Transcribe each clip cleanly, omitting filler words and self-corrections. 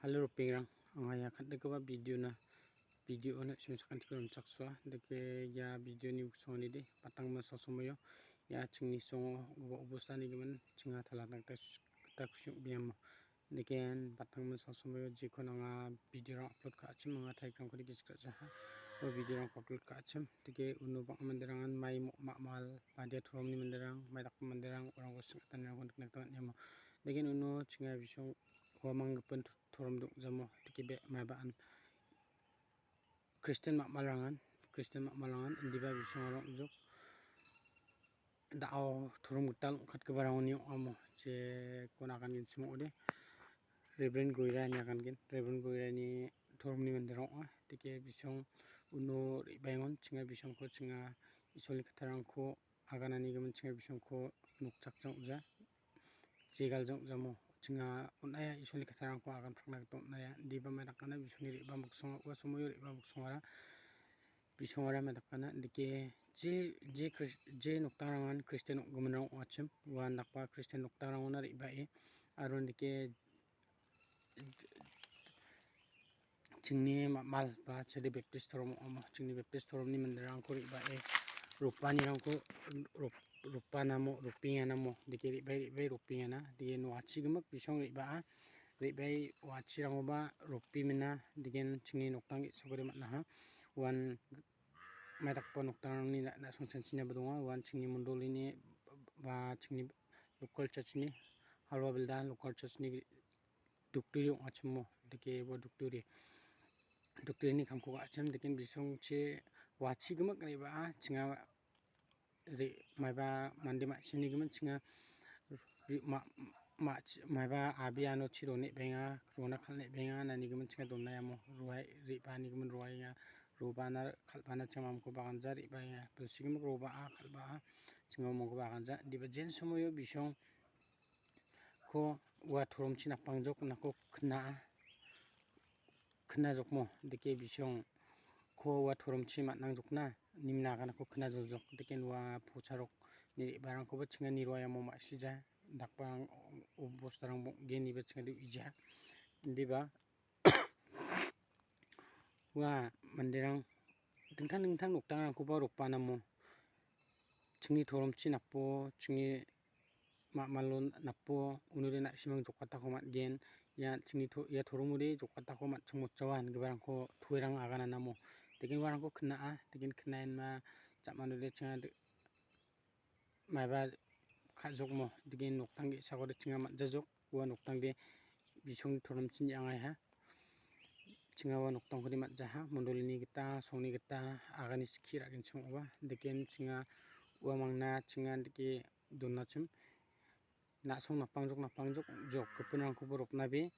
Halo pengrang angaya khat ke ba video na simsakan tikon chakswa deke ya video ni soni de patang ma sosomoyo ya chingni songo obostani gemen chinga thala ta kusyuk biam deken patang ma sosomoyo jikon anga video upload ka achim anga thaikam ko diskra jaha o video upload ka achim deke unu bang manderangan mai makmal padia thoromni manderang mai dak manderang orang gosuk tan yang nek tan yamo deken unu chinga bisong wamang gepen thorom duk jamo tikibe mabaan Kristen makmalangan indiba bisong rong juk dao thorom gutal khat ke barang ni amo je konakan gin simo de Reverend Goira ni akan gin Reverend Goira ni thorom ni manderong tike bisong uno ribangon chinga bisong ko chinga isoli katharang ko aganani gemen chinga bisong ko nukchak jong ja jegal jong jamo chinga unaya isoli katharang ko agan phakna to naya diba madakana bisoni riba muksong wa somoyo riba muksongara bisongara madakana dike je noktarangan Kristen gumenrong achim wan dakpa Kristen noktarangona riba aron dike chingni mal ba chede baptist thorom chingni baptist thorom ni manderang ko riba rupani rangko rupa namo rupinga namo dike ribai rupinga na dike nuachi gemek bisong riba ribai wachi rangoba rupi mina digen chingni noktang sogore matna wan madakpa noktang ni na songchanchina badonga wan chingni mondolini ba chingni local church ni halwa bilda local church ni dukturi achmo dike bo dukturi ni kamko acham diken bisong che wachi gemek riba chinga maiba mande ma sini gemen chinga maiba abiano chiro ne benga rona khalne benga nani gemen chinga donna yamo ruai riba ni gemen ruai robana khalbana chamam ko baganja riba ya pelsigem roba khalba chinga mongko baganja diba jen somoyo bisong ko wa thorom china pangjok nako khna jokmo dike bisong ko wa thorom chi matnang jokna nimna kana ko khna jok deken wa pocharok ni barang ko chinga ni roya mo ma sija dakpang obostarang geni ba chinga ija diba wa manderang dingtang noktang ko ba rokpana mo chingni thorom chi nakpo chingni malon nakpo unure na simang jokata ko matgen ya chingni ya thoromure jokata ko mat chungmot jawan gebarang ko thuirang agana namo deken warang ko khna deken khnain ma chamanule chinga maiba khajokmo degen noktang ge sagore chinga matjajok wa noktang de bisong thorom chin angai ha chinga wa noktang khodi matjaha mondolini gita songni gita agani sikhira gin chungwa deken chinga wa mangna chinga deke donnachim na song napangjok jok kepenang ko borokna be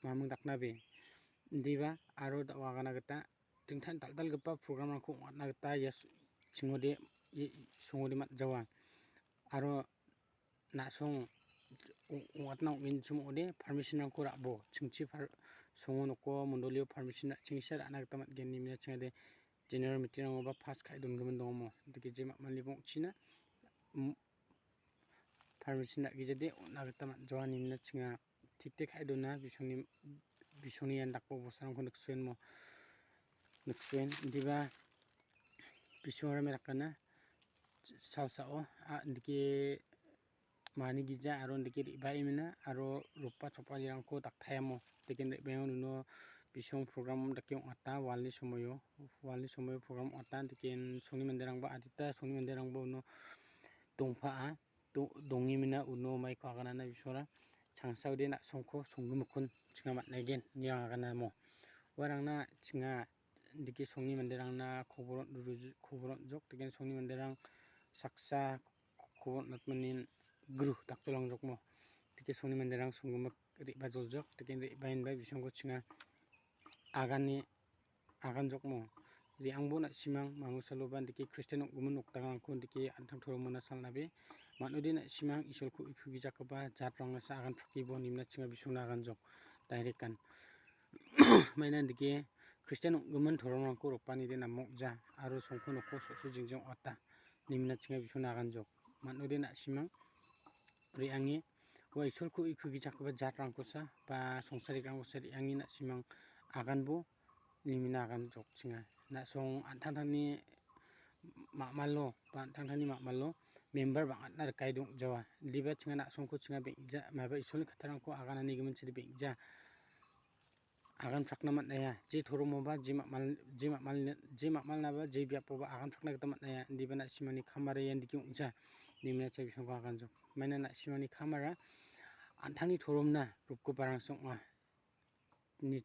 mamung dakna be diba aro wagana gita tingthan daldal gipa program rangko watna gita yes chingode songode matjawa aro na song watna ngin chumode permission rangko rabo chingchi songo noko mondolio permission chingsar ana gita matgen nimya chingade general meeting rangoba pass khai dongemen dongmo dike je malibong china permission ra gijade na gita matjawa nimna chinga tikte khai dona bisoni andakpo bosang ko nuksen diba bisora merakana salsao dike mani gija aro dike ribai mina aro rupa chopa dirangko dakthayamo deken beon uno bisong program dake ata walni somoyo program ata deken soni manderang ba adita soni manderang ba uno dongpa dongi mina uno mai ko agana bisora changsaude na songko songgumukun chinga matnagen niang agana mo warangna chinga dike songni manderang na khoboron jok deken songni manderang saksa khobon natmanin guru daktolang jokmo dike songni manderang songgumak riba joljok deken ribain ba bisongko chinga agan jokmo ri angbo na simang mangusaloban dike Kristen gumun noktangang dike antang thoromona salnabe manode na simang isolko iphugi jakaba jatrang sa agan phkibo nimna chinga bisongna agan jok direct kan maina dike Kristen gumun thoromrangko ropani de namok ja aro songko nokko sosu jingjong ata nimna chinga bisongna agan jok manode na simang ri angi wa isolku ikugi jakba jatrangkosa ba songsari rangko sari yangi na simang agan bo nimina agan jok singa na song antang-tangni makmalo ba antang-tangni makmalo member bangat na kai dong jawa liba singa na songko singa bengja maba isolni khatarangko aganani gimin siri bengja agan prakna matnaya je thoromo ba je makmal na ba je biapo ba agan prakna gita matnaya liba na simani khamara yandiki ungja nimina chabi songko agan jok maina na simani khamara antangni thoromna rupko barang songwa ni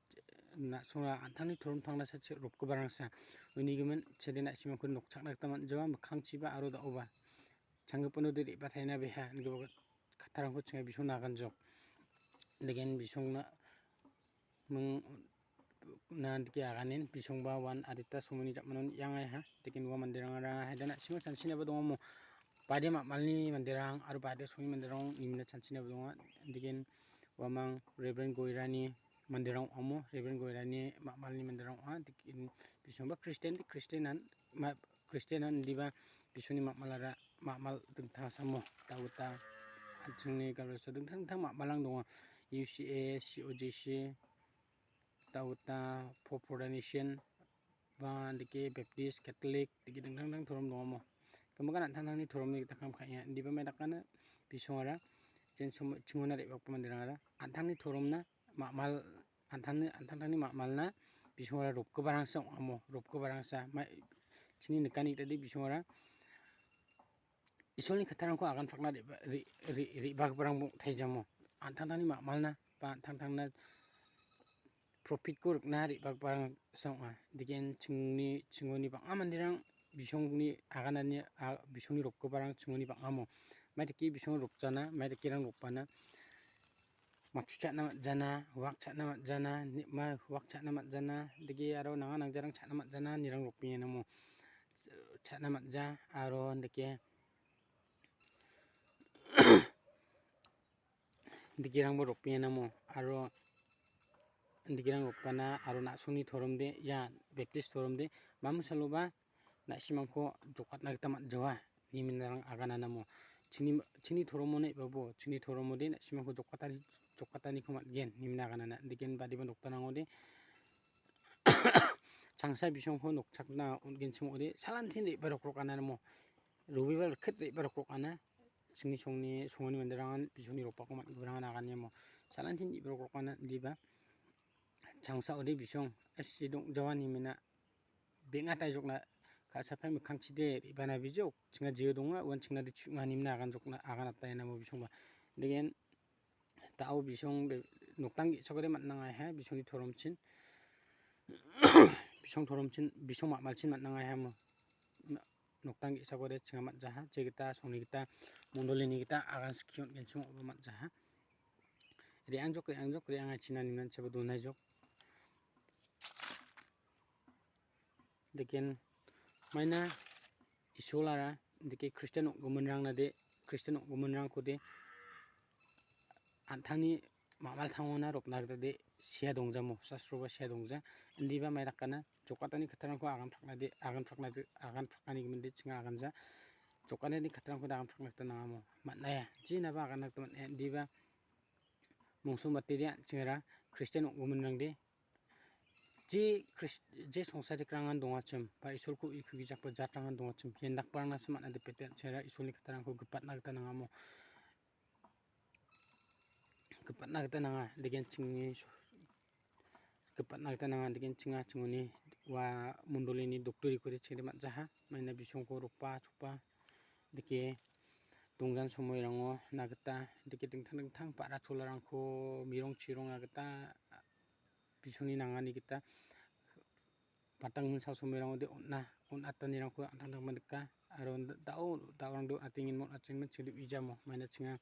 na songa antangni thorom thangna sa rupko barang sa unigimen chedena simangko nokchakna gita manjawa mokhangchiba aro daoba changgapano diri bathaina beha ngibo khatarangko chinga bisong nagan jok degen bisongna mung na diki aganin bisongba wan adita somoni jakmanon yangai ha degen wa mandirangara haidana simang chansinaba dongomo bade makmalni mandirang aro bade songi mandirang nimina chansinaba donga degen wamang Reverend Goirani mandirang amo Reverend Goirani makmalni mandirang degen bisongba Kristianan diba bisoni makmalara makmal dengtang samo tawuta jingni gabrasa dengtang makmalang donga UCA COJC tawuta Popoda Nation ba deke Baptist Catholic deke dengtang thorom dongamo kemudian antang-tangni thoromni kita khamkhaya diba medakana bisongara jen chingona rebak pamandirangara antangni thoromna makmal antang-tangni makmalna bisongara ropko barangsa amo ropko barangsa chini nekani tadi bisongara isolni khatarangko agan prakna rebak barang thaijamo antang-tangni makmalna ba antang-tangna profitko rukna rebak barang songa degen chingoni bang mandirang bisongni aganani bisongni ropko barang chingoni bangamo maiteki bisong ropjana maitekirang ropana makchuchana jana wak chana jana ma wak chana jana dege aro nanga nangjarang chana jana nirang ropienamo chana matja aro deke dikirang bo ropienamo aro dikirang ropana aro nasungni thoromde ya Baptist thoromde mamusaloba na simangko jokatna gita manjawa niminarang agananamo chini thoromone babo chini thoromode na simangko jokatani ko matgen nimina aganana degen badiba noktanangode changsa bisongko nokchakna ungenchimode salantin rebarokrok anamo robibar khet rebarokrok ana chingni songoni mandirangan bisongni ropako matgurangan aganemo salantin rebarokrok ana liba changsa ode bisong sidong jawani mina benga taijokna kasapai mokhangchide rebana bijok chinga jiodonga wan chingna dichunga nimna agan jokna agan aptaina mo bisongba degen tao bisong noktangi sagore matnanga ha bisongni thoromchin bisong makmalchin matnanga ha mo noktangi sagore chinga matjaha jegita songni gita mondolini gita agan skion genchimo matjaha reangjok reanga china nimnan chebo donai jok degen maina isolara deke Christian gumunrang kode antangni makmal thangona ropna gita de sia dongjamo sastroba sia dongja indiba mairakana jokatani khatarangko agan praknani gimende chinga aganja jokatani khatarangko agan prakna gita nangamo matnaya jinaba agan gita matnaya indiba mungsung bateria chingara Christian gumunrang de je songsari krangan dongachim ba isolko ikugi jakba jatrangan dongachim yendak parangna sematna depete chera isolni khatarangko gepatna gita nangamo gepatna gita nanga degen chingni gepatna gita nanga degen chingoni wa mondolini doktori kore chede matjaha maina bisongko ropa chopa deke dongjan somoirango nagita deke dengtang para cholarangko mirong chirong agita bisongni nangani gita patang mensal somoirango de onatanirangko antang mandeka aro daorangdo atingin mon achingmen chili wijamo maina chinga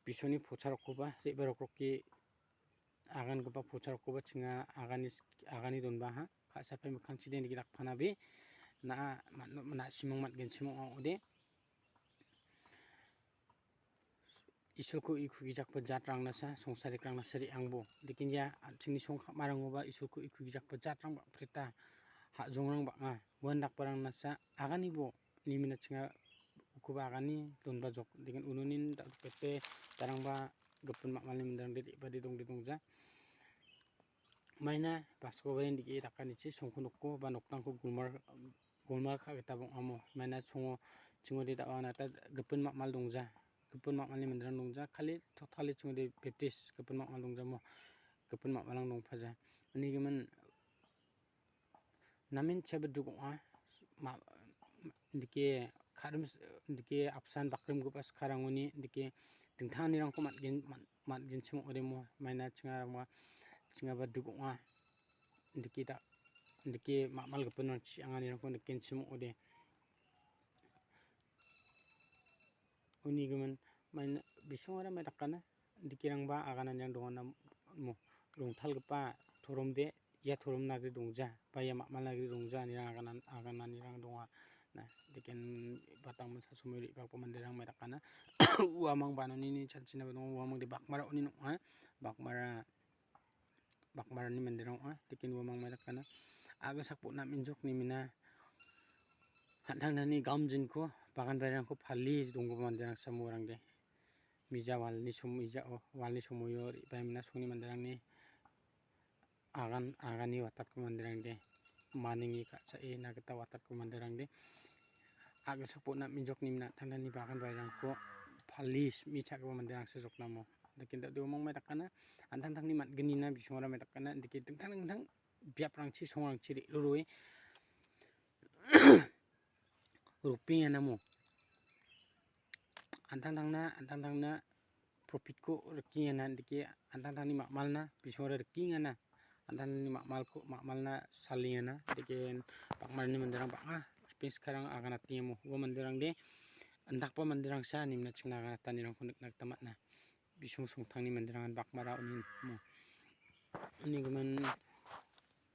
bisoni pocharokkoba rebarokroki agan goba pocharokkoba chinga agani donbaha khasapai mokhangchide degi rakphanabe na simang matgen simang ode isolko ikugi jakba jatrang nasa songsari krang nasari angbo dikinja chingni song khamarangba isolko ikugi jakba jatrang ba prita hajongrang banga wandak parang nasa aganibo nimina chinga kubagani don bajok dengan ununin tak pepe tarang ba gapun mak malim dang dedi ba dong ja maina pasko baren diki takani chi songko nokko ba noktangko gulmar kha kita bong amo maina songo chingodi da wana ta gapun mak mal dongja gapun mak malim dang dongja khali totally chingodi baptist gapun mak mal dongja mo gapun mak malang dong phaja ani gemen namin chabdu a dike kharum dike apsan bakrum gupas kharangoni dike dingthani rangko matgin chimo oremo maina chinga ba dugunga dike makmal gapun chi angani rangko diken chimo ode uni gemen maina bisongara medakana dikirang ba aganan yang dongana mo longthal gapa thoromde ya thorom nagri dongja ba ya makmal nagri dongja ni aganan ni rang donga nah diken batang masa sumuri ba pemandirang medakana uamang banoni ni chancina dong uamang de bakmara uni no bakmara ni mandirang diken uamang medakana aga sakpo na minjok ni mina hantang nani gamjin ko bagan barang ko phali donggo mandirang samurang de mija walni sumuyo ba mina suni mandirang ni agani watat ko mandirang de maningi ka chae na gata watat ko mandirang de aga sakpo na minjok ni mina thanani bagan barang ko phali mi chak ko mandirang se jokna mo diken da uamang medakana antang ni matgeni na bisongara medakana diken tang biap rangchi songrang chiri lurui ruping anamo antang na profit ko reking ana dike antang ni makmalna bisongara reking ana antang ni makmalna saling ana diken bakmarni mandirang ba space karang agana tiamo wo mandirang de andak pa mandirang sa nimna chingna agana tanirang ko nak tamatna bisong songthangni mandirangan bakmara unin mo ani gemen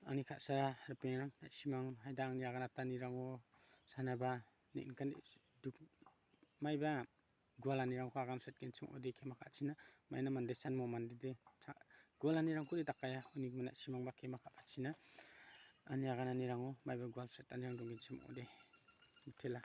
ani khasa repeng simang haidang ni agana tanirango sanaba ninkan maiba golani rang ko agam setken chung odi khema khachina maina mandesan mo mandide golani rang ko takaya uni gemen simang ba khema khachina ani agana ni rango maiba gol setan yang dongin chung odi tela